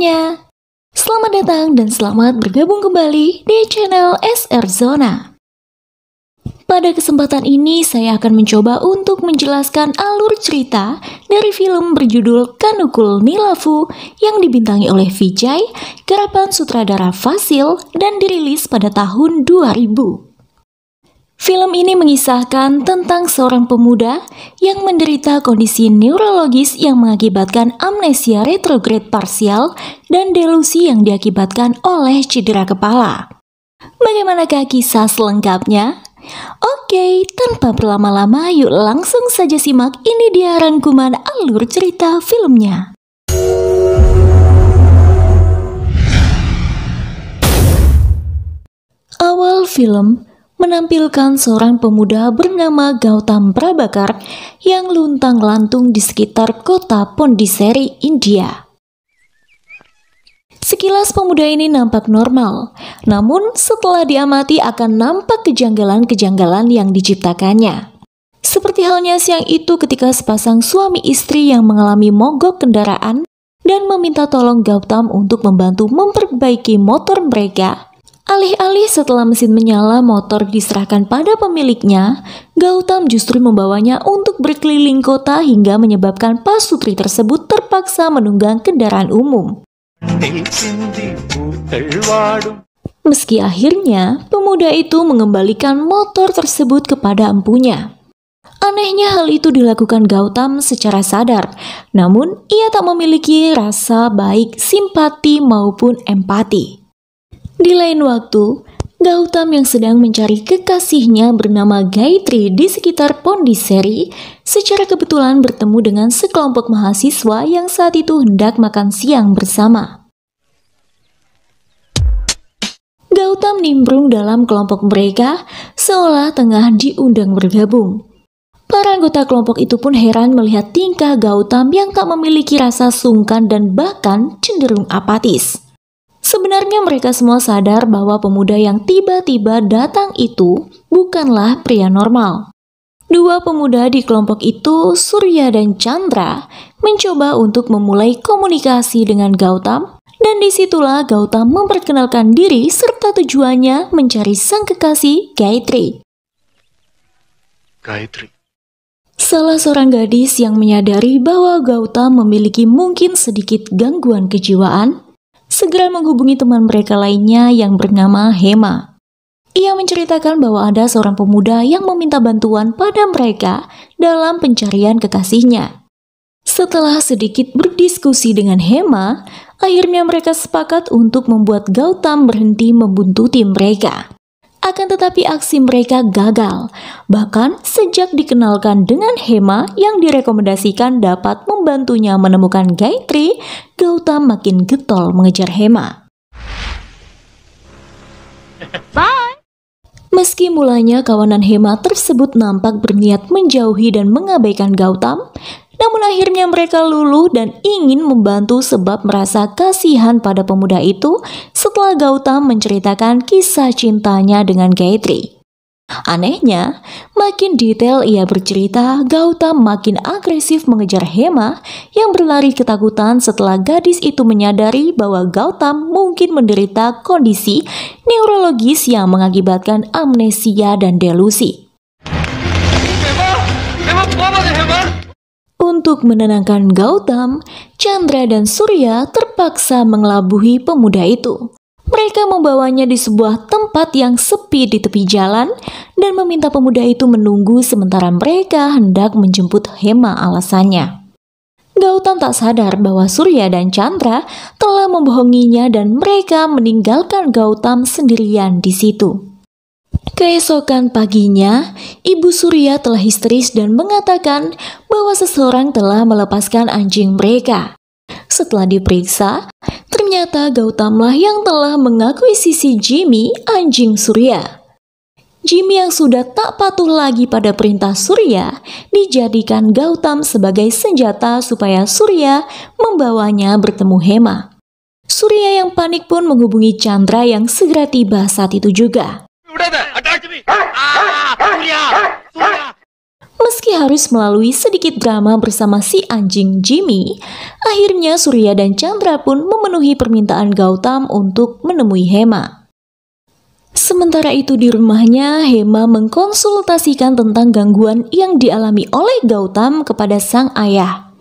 semuanya. Selamat datang dan selamat bergabung kembali di channel SR Zona. Pada kesempatan ini saya akan mencoba untuk menjelaskan alur cerita dari film berjudul Kanukul Nilafu yang dibintangi oleh Vijay, garapan sutradara Fasil, dan dirilis pada tahun 2000. Film ini mengisahkan tentang seorang pemuda yang menderita kondisi neurologis yang mengakibatkan amnesia retrograde parsial dan delusi yang diakibatkan oleh cedera kepala. Bagaimanakah kisah selengkapnya? Oke, tanpa berlama-lama yuk langsung saja simak, ini dia rangkuman alur cerita filmnya. Awal film menampilkan seorang pemuda bernama Gautam Prabhakar yang luntang-lantung di sekitar kota Pondiceri, India. Sekilas pemuda ini nampak normal, namun setelah diamati akan nampak kejanggalan-kejanggalan yang diciptakannya. Seperti halnya siang itu ketika sepasang suami istri yang mengalami mogok kendaraan dan meminta tolong Gautam untuk membantu memperbaiki motor mereka. Alih-alih setelah mesin menyala motor diserahkan pada pemiliknya, Gautam justru membawanya untuk berkeliling kota hingga menyebabkan pasutri tersebut terpaksa menunggang kendaraan umum. Meski akhirnya pemuda itu mengembalikan motor tersebut kepada empunya. Anehnya hal itu dilakukan Gautam secara sadar, namun ia tak memiliki rasa baik, simpati maupun empati. Di lain waktu, Gautam yang sedang mencari kekasihnya bernama Gayatri di sekitar Pondiceri secara kebetulan bertemu dengan sekelompok mahasiswa yang saat itu hendak makan siang bersama. Gautam nimbrung dalam kelompok mereka seolah tengah diundang bergabung. Para anggota kelompok itu pun heran melihat tingkah Gautam yang tak memiliki rasa sungkan dan bahkan cenderung apatis. Sebenarnya mereka semua sadar bahwa pemuda yang tiba-tiba datang itu bukanlah pria normal. Dua pemuda di kelompok itu, Surya dan Chandra, mencoba untuk memulai komunikasi dengan Gautam, dan disitulah Gautam memperkenalkan diri serta tujuannya mencari sang kekasih Gayatri. Salah seorang gadis yang menyadari bahwa Gautam memiliki mungkin sedikit gangguan kejiwaan, segera menghubungi teman mereka lainnya yang bernama Hema. Ia menceritakan bahwa ada seorang pemuda yang meminta bantuan pada mereka dalam pencarian kekasihnya. Setelah sedikit berdiskusi dengan Hema, akhirnya mereka sepakat untuk membuat Gautam berhenti membuntuti mereka. Akan tetapi aksi mereka gagal. Bahkan sejak dikenalkan dengan Hema yang direkomendasikan dapat membantunya menemukan Gayatri, Gautam makin getol mengejar Hema. Bye. Meski mulanya kawanan Hema tersebut nampak berniat menjauhi dan mengabaikan Gautam, namun akhirnya mereka luluh dan ingin membantu sebab merasa kasihan pada pemuda itu setelah Gautam menceritakan kisah cintanya dengan Gayatri. Anehnya, makin detail ia bercerita, Gautam makin agresif mengejar Hema yang berlari ketakutan setelah gadis itu menyadari bahwa Gautam mungkin menderita kondisi neurologis yang mengakibatkan amnesia dan delusi. Untuk menenangkan Gautam, Chandra dan Surya terpaksa mengelabuhi pemuda itu. Mereka membawanya di sebuah tempat yang sepi di tepi jalan dan meminta pemuda itu menunggu sementara mereka hendak menjemput Hema alasannya. Gautam tak sadar bahwa Surya dan Chandra telah membohonginya dan mereka meninggalkan Gautam sendirian di situ. Keesokan paginya, Ibu Surya telah histeris dan mengatakan bahwa seseorang telah melepaskan anjing mereka. Setelah diperiksa, ternyata Gautamlah yang telah mengakuisisi Jimmy, anjing Surya. Jimmy yang sudah tak patuh lagi pada perintah Surya, dijadikan Gautam sebagai senjata supaya Surya membawanya bertemu Hema. Surya yang panik pun menghubungi Chandra yang segera tiba saat itu juga. Meski harus melalui sedikit drama bersama si anjing Jimmy, akhirnya Surya dan Chandra pun memenuhi permintaan Gautam untuk menemui Hema. Sementara itu di rumahnya, Hema mengkonsultasikan tentang gangguan yang dialami oleh Gautam kepada sang ayah.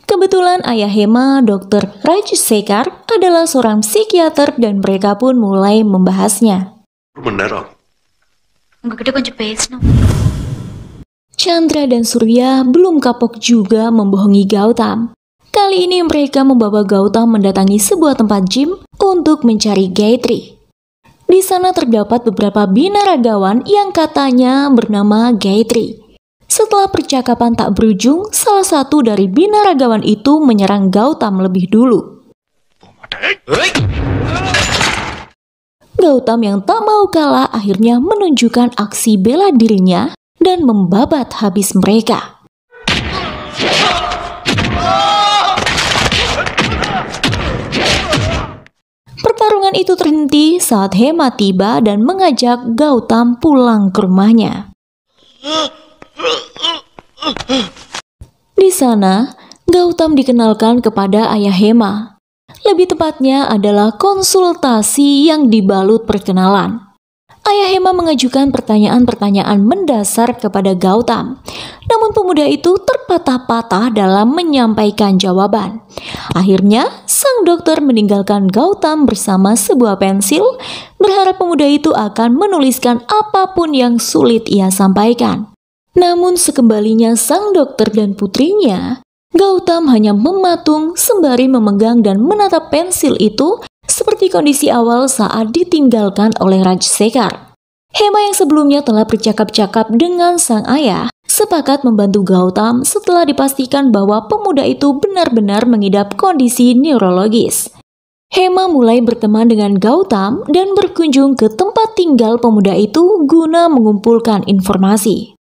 Kebetulan ayah Hema, Dr. Rajsekar, adalah seorang psikiater dan mereka pun mulai membahasnya. Chandra dan Surya belum kapok juga membohongi Gautam. Kali ini mereka membawa Gautam mendatangi sebuah tempat gym untuk mencari Gayatri. Di sana terdapat beberapa binaragawan yang katanya bernama Gayatri. Setelah percakapan tak berujung, salah satu dari binaragawan itu menyerang Gautam lebih dulu. Gautam yang tak mau kalah akhirnya menunjukkan aksi bela dirinya dan membabat habis mereka. Pertarungan itu terhenti saat Hema tiba dan mengajak Gautam pulang ke rumahnya. Di sana, Gautam dikenalkan kepada ayah Hema. Lebih tepatnya adalah konsultasi yang dibalut perkenalan. Ayah Hema mengajukan pertanyaan-pertanyaan mendasar kepada Gautam. Namun pemuda itu terpatah-patah dalam menyampaikan jawaban. Akhirnya, sang dokter meninggalkan Gautam bersama sebuah pensil, berharap pemuda itu akan menuliskan apapun yang sulit ia sampaikan. Namun sekembalinya sang dokter dan putrinya, Gautam hanya mematung sembari memegang dan menatap pensil itu seperti kondisi awal saat ditinggalkan oleh Rajsekar. Hema yang sebelumnya telah bercakap-cakap dengan sang ayah, sepakat membantu Gautam setelah dipastikan bahwa pemuda itu benar-benar mengidap kondisi neurologis. Hema mulai berteman dengan Gautam dan berkunjung ke tempat tinggal pemuda itu guna mengumpulkan informasi.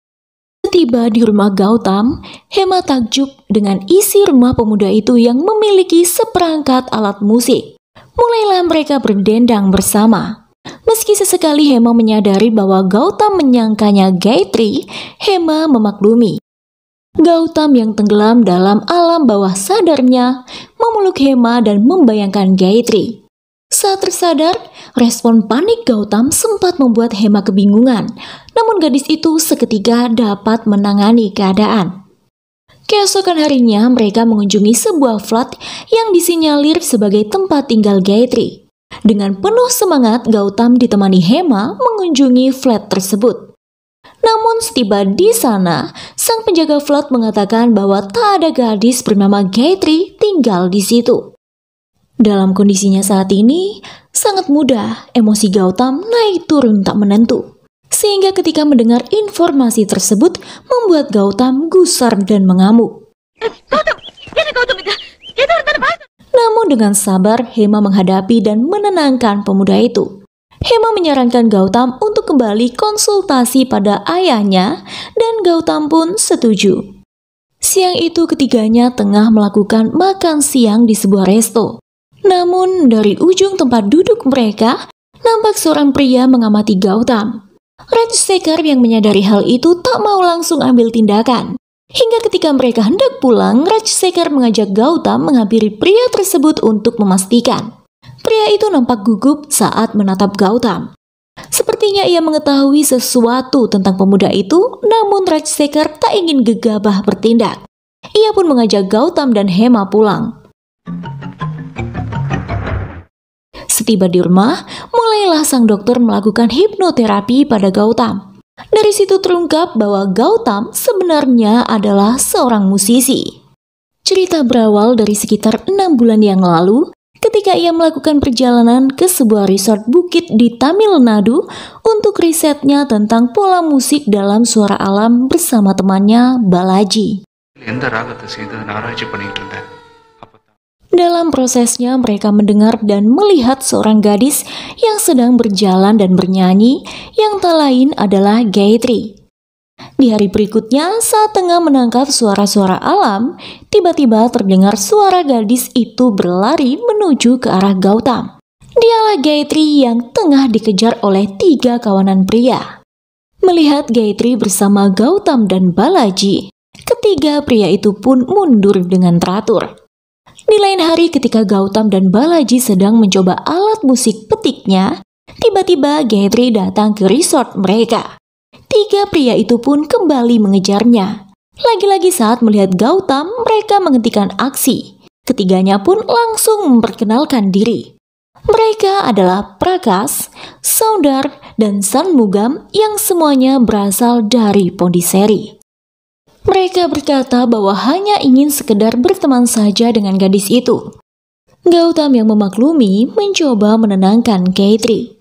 Tiba di rumah Gautam, Hema takjub dengan isi rumah pemuda itu yang memiliki seperangkat alat musik. Mulailah mereka berdendang bersama. Meski sesekali Hema menyadari bahwa Gautam menyangkanya Gayatri, Hema memaklumi. Gautam yang tenggelam dalam alam bawah sadarnya memeluk Hema dan membayangkan Gayatri. Saat tersadar, respon panik Gautam sempat membuat Hema kebingungan. Namun gadis itu seketika dapat menangani keadaan. Keesokan harinya mereka mengunjungi sebuah flat yang disinyalir sebagai tempat tinggal Gayatri. Dengan penuh semangat, Gautam ditemani Hema mengunjungi flat tersebut. Namun setiba di sana, sang penjaga flat mengatakan bahwa tak ada gadis bernama Gayatri tinggal di situ. Dalam kondisinya saat ini, sangat mudah emosi Gautam naik turun tak menentu. Sehingga ketika mendengar informasi tersebut membuat Gautam gusar dan mengamuk. Namun dengan sabar Hema menghadapi dan menenangkan pemuda itu. Hema menyarankan Gautam untuk kembali konsultasi pada ayahnya dan Gautam pun setuju. Siang itu ketiganya tengah melakukan makan siang di sebuah resto. Namun dari ujung tempat duduk mereka nampak seorang pria mengamati Gautam. Rajsekar yang menyadari hal itu tak mau langsung ambil tindakan. Hingga ketika mereka hendak pulang, Rajsekar mengajak Gautam menghampiri pria tersebut untuk memastikan. Pria itu nampak gugup saat menatap Gautam. Sepertinya ia mengetahui sesuatu tentang pemuda itu, namun Rajsekar tak ingin gegabah bertindak. Ia pun mengajak Gautam dan Hema pulang. Setiba di rumah, mulailah sang dokter melakukan hipnoterapi pada Gautam. Dari situ terungkap bahwa Gautam sebenarnya adalah seorang musisi. Cerita berawal dari sekitar 6 bulan yang lalu, ketika ia melakukan perjalanan ke sebuah resort bukit di Tamil Nadu untuk risetnya tentang pola musik dalam suara alam bersama temannya Balaji. Dalam prosesnya mereka mendengar dan melihat seorang gadis yang sedang berjalan dan bernyanyi yang tak lain adalah Gayatri. Di hari berikutnya saat tengah menangkap suara-suara alam, tiba-tiba terdengar suara gadis itu berlari menuju ke arah Gautam. Dialah Gayatri yang tengah dikejar oleh 3 kawanan pria. Melihat Gayatri bersama Gautam dan Balaji, ketiga pria itu pun mundur dengan teratur. Di lain hari ketika Gautam dan Balaji sedang mencoba alat musik petiknya, tiba-tiba Gayatri datang ke resort mereka. Tiga pria itu pun kembali mengejarnya. Lagi-lagi saat melihat Gautam, mereka menghentikan aksi. Ketiganya pun langsung memperkenalkan diri. Mereka adalah Prakash, Soundar, dan Shanmugam yang semuanya berasal dari Pondiseri. Mereka berkata bahwa hanya ingin sekedar berteman saja dengan gadis itu. Gautam yang memaklumi mencoba menenangkan Gayatri.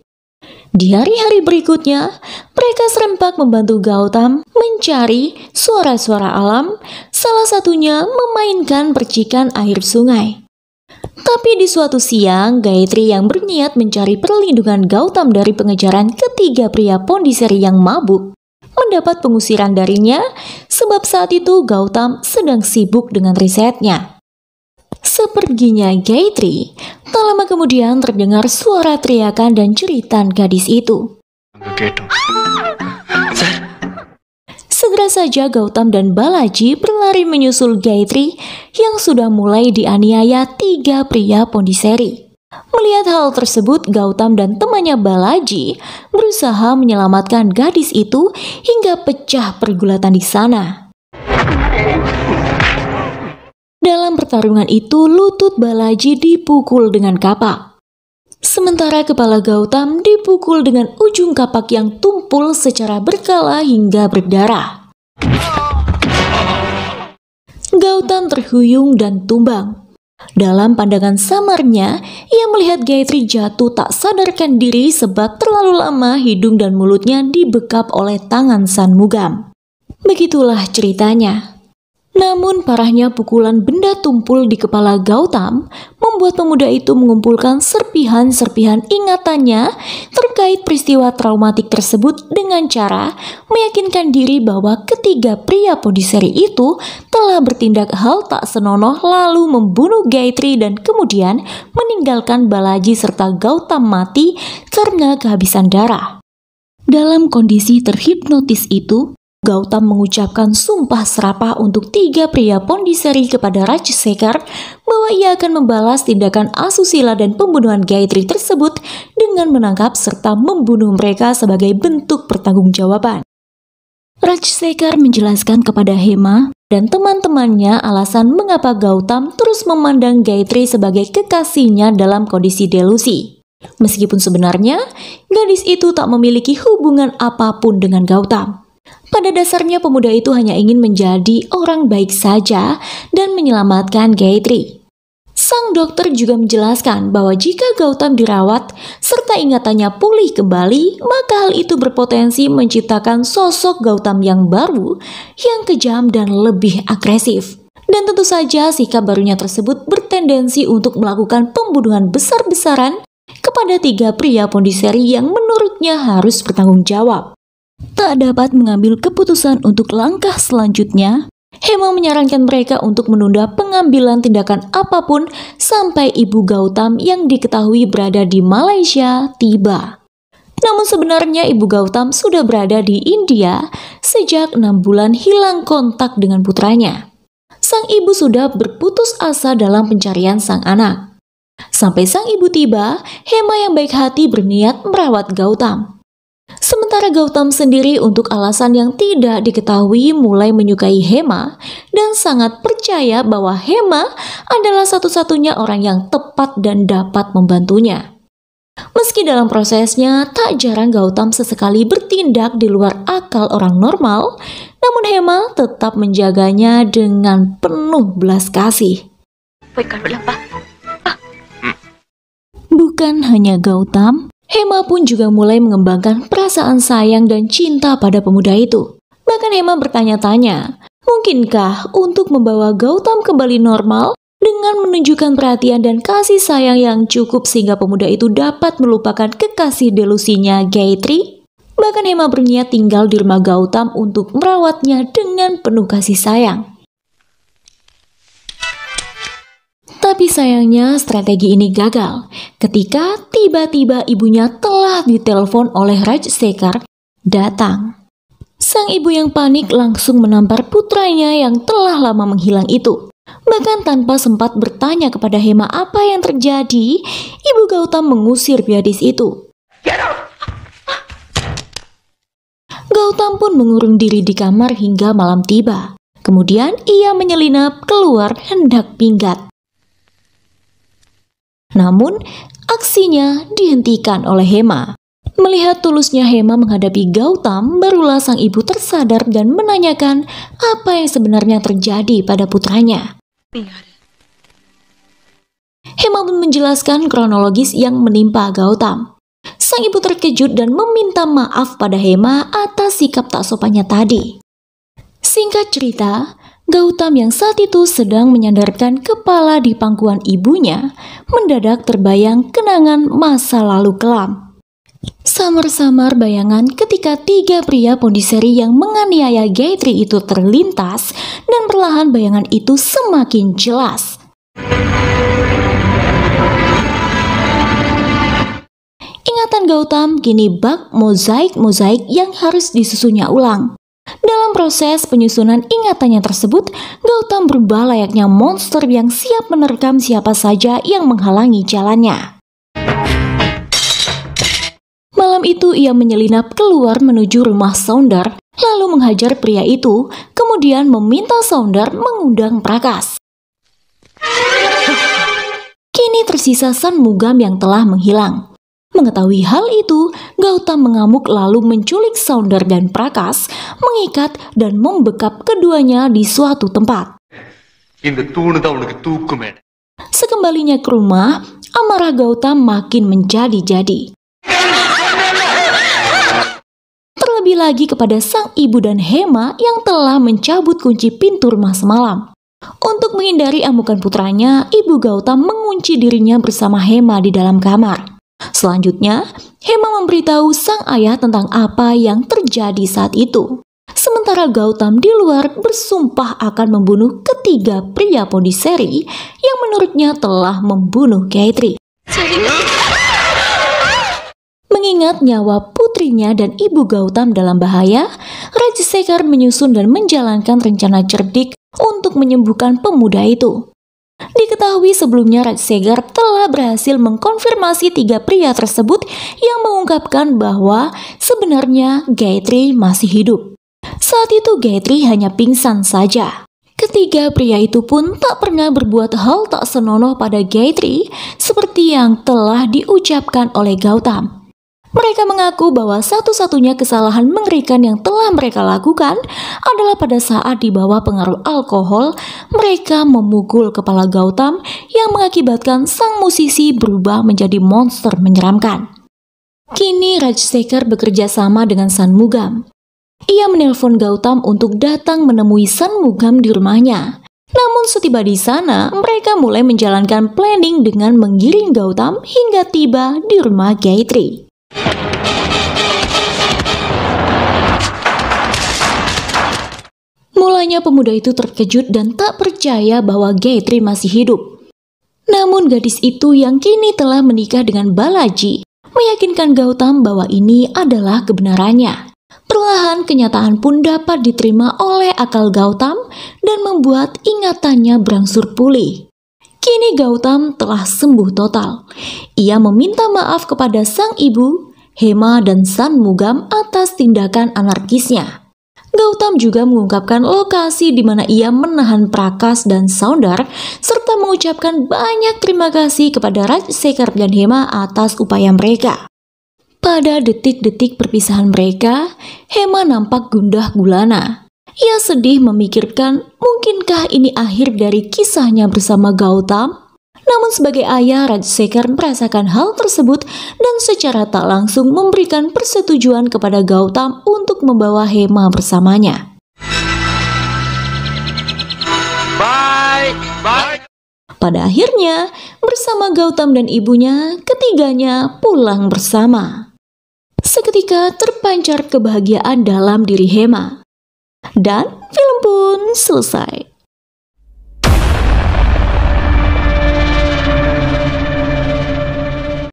Di hari-hari berikutnya, mereka serempak membantu Gautam mencari suara-suara alam, salah satunya memainkan percikan air sungai. Tapi di suatu siang, Gayatri yang berniat mencari perlindungan Gautam dari pengejaran ketiga pria Pondiseri yang mabuk, mendapat pengusiran darinya sebab saat itu Gautam sedang sibuk dengan risetnya. Seperginya Gayatri, tak lama kemudian terdengar suara teriakan dan jeritan gadis itu. Segera saja Gautam dan Balaji berlari menyusul Gayatri yang sudah mulai dianiaya tiga pria Pondiseri. Melihat hal tersebut, Gautam dan temannya Balaji berusaha menyelamatkan gadis itu hingga pecah pergulatan di sana. Dalam pertarungan itu, lutut Balaji dipukul dengan kapak. Sementara kepala Gautam dipukul dengan ujung kapak yang tumpul secara berkala hingga berdarah. Gautam terhuyung dan tumbang. Dalam pandangan samarnya, ia melihat Gayatri jatuh tak sadarkan diri sebab terlalu lama hidung dan mulutnya dibekap oleh tangan Shanmugam. Begitulah ceritanya. Namun parahnya pukulan benda tumpul di kepala Gautam membuat pemuda itu mengumpulkan serpihan-serpihan ingatannya terkait peristiwa traumatik tersebut dengan cara meyakinkan diri bahwa ketiga pria Pondiseri itu telah bertindak hal tak senonoh lalu membunuh Gayatri dan kemudian meninggalkan Balaji serta Gautam mati karena kehabisan darah. Dalam kondisi terhipnotis itu, Gautam mengucapkan sumpah serapah untuk tiga pria Pondiseri kepada Rajsekar bahwa ia akan membalas tindakan asusila dan pembunuhan Gayatri tersebut dengan menangkap serta membunuh mereka sebagai bentuk pertanggungjawaban. Rajsekar menjelaskan kepada Hema dan teman-temannya alasan mengapa Gautam terus memandang Gayatri sebagai kekasihnya dalam kondisi delusi. Meskipun sebenarnya gadis itu tak memiliki hubungan apapun dengan Gautam. Pada dasarnya pemuda itu hanya ingin menjadi orang baik saja dan menyelamatkan Gayatri. Sang dokter juga menjelaskan bahwa jika Gautam dirawat serta ingatannya pulih kembali, maka hal itu berpotensi menciptakan sosok Gautam yang baru, yang kejam dan lebih agresif. Dan tentu saja sikap barunya tersebut bertendensi untuk melakukan pembunuhan besar-besaran kepada tiga pria Pondiseri yang menurutnya harus bertanggung jawab. Tak dapat mengambil keputusan untuk langkah selanjutnya, Hema menyarankan mereka untuk menunda pengambilan tindakan apapun sampai ibu Gautam yang diketahui berada di Malaysia tiba. Namun sebenarnya ibu Gautam sudah berada di India sejak 6 bulan hilang kontak dengan putranya. Sang ibu sudah berputus asa dalam pencarian sang anak. Sampai sang ibu tiba, Hema yang baik hati berniat merawat Gautam. Sementara Gautam sendiri untuk alasan yang tidak diketahui mulai menyukai Hema dan sangat percaya bahwa Hema adalah satu-satunya orang yang tepat dan dapat membantunya. Meski dalam prosesnya tak jarang Gautam sesekali bertindak di luar akal orang normal, namun Hema tetap menjaganya dengan penuh belas kasih. Bukan hanya Gautam, Hema pun juga mulai mengembangkan perasaan sayang dan cinta pada pemuda itu. Bahkan Hema bertanya-tanya, mungkinkah untuk membawa Gautam kembali normal dengan menunjukkan perhatian dan kasih sayang yang cukup sehingga pemuda itu dapat melupakan kekasih delusinya Gayatri? Bahkan Hema berniat tinggal di rumah Gautam untuk merawatnya dengan penuh kasih sayang. Tapi sayangnya strategi ini gagal ketika tiba-tiba ibunya telah ditelepon oleh Rajsekar datang. Sang ibu yang panik langsung menampar putranya yang telah lama menghilang itu. Bahkan tanpa sempat bertanya kepada Hema apa yang terjadi, Ibu Gautam mengusir gadis itu. Gautam pun mengurung diri di kamar hingga malam tiba. Kemudian ia menyelinap keluar hendak minggat. Namun, aksinya dihentikan oleh Hema. Melihat tulusnya Hema menghadapi Gautam, barulah sang ibu tersadar dan menanyakan apa yang sebenarnya terjadi pada putranya. Hema pun menjelaskan kronologis yang menimpa Gautam. Sang ibu terkejut dan meminta maaf pada Hema atas sikap tak sopannya tadi. Singkat cerita, Gautam yang saat itu sedang menyandarkan kepala di pangkuan ibunya, mendadak terbayang kenangan masa lalu kelam. Samar-samar bayangan ketika 3 pria pondiseri yang menganiaya Gayatri itu terlintas dan perlahan bayangan itu semakin jelas. Ingatan Gautam kini bak mozaik-mozaik yang harus disusunnya ulang. Dalam proses penyusunan ingatannya tersebut, Gautam berubah layaknya monster yang siap menerkam siapa saja yang menghalangi jalannya. Malam itu ia menyelinap keluar menuju rumah Soundar, lalu menghajar pria itu, kemudian meminta Soundar mengundang Prakas. Kini tersisa San Mugam yang telah menghilang. Mengetahui hal itu, Gautam mengamuk lalu menculik Soundar dan Prakas, mengikat dan membekap keduanya di suatu tempat. Sekembalinya ke rumah, amarah Gautam makin menjadi-jadi. Terlebih lagi kepada sang ibu dan Hema yang telah mencabut kunci pintu rumah semalam. Untuk menghindari amukan putranya, Ibu Gautam mengunci dirinya bersama Hema di dalam kamar. Selanjutnya, Hema memberitahu sang ayah tentang apa yang terjadi saat itu. Sementara Gautam di luar bersumpah akan membunuh ketiga pria pondiseri yang menurutnya telah membunuh Gayatri. Mengingat nyawa putrinya dan Ibu Gautam dalam bahaya, Rajsekhar menyusun dan menjalankan rencana cerdik untuk menyembuhkan pemuda itu. Diketahui sebelumnya Rajsekhar telah berhasil mengkonfirmasi 3 pria tersebut yang mengungkapkan bahwa sebenarnya Gayatri masih hidup. Saat itu Gayatri hanya pingsan saja. Ketiga pria itu pun tak pernah berbuat hal tak senonoh pada Gayatri seperti yang telah diucapkan oleh Gautam. Mereka mengaku bahwa satu-satunya kesalahan mengerikan yang telah mereka lakukan adalah pada saat di bawah pengaruh alkohol, mereka memukul kepala Gautam yang mengakibatkan sang musisi berubah menjadi monster menyeramkan. Kini Rajsekhar bekerja sama dengan San Mugam. Ia menelpon Gautam untuk datang menemui San Mugam di rumahnya. Namun setiba di sana, mereka mulai menjalankan planning dengan menggiring Gautam hingga tiba di rumah Gayatri. Mulanya pemuda itu terkejut dan tak percaya bahwa Gayatri masih hidup. Namun gadis itu yang kini telah menikah dengan Balaji meyakinkan Gautam bahwa ini adalah kebenarannya. Perlahan kenyataan pun dapat diterima oleh akal Gautam dan membuat ingatannya berangsur pulih. Kini Gautam telah sembuh total. Ia meminta maaf kepada sang ibu, Hema dan San Mugam atas tindakan anarkisnya. Gautam juga mengungkapkan lokasi di mana ia menahan Prakas dan Soundar serta mengucapkan banyak terima kasih kepada Rajsekhar dan Hema atas upaya mereka. Pada detik-detik perpisahan mereka, Hema nampak gundah gulana. Ia sedih memikirkan mungkinkah ini akhir dari kisahnya bersama Gautam? Namun sebagai ayah, Rajsekhar merasakan hal tersebut dan secara tak langsung memberikan persetujuan kepada Gautam untuk membawa Hema bersamanya. Bye. Pada akhirnya, bersama Gautam dan ibunya, ketiganya pulang bersama. Seketika terpancar kebahagiaan dalam diri Hema. Dan film pun selesai.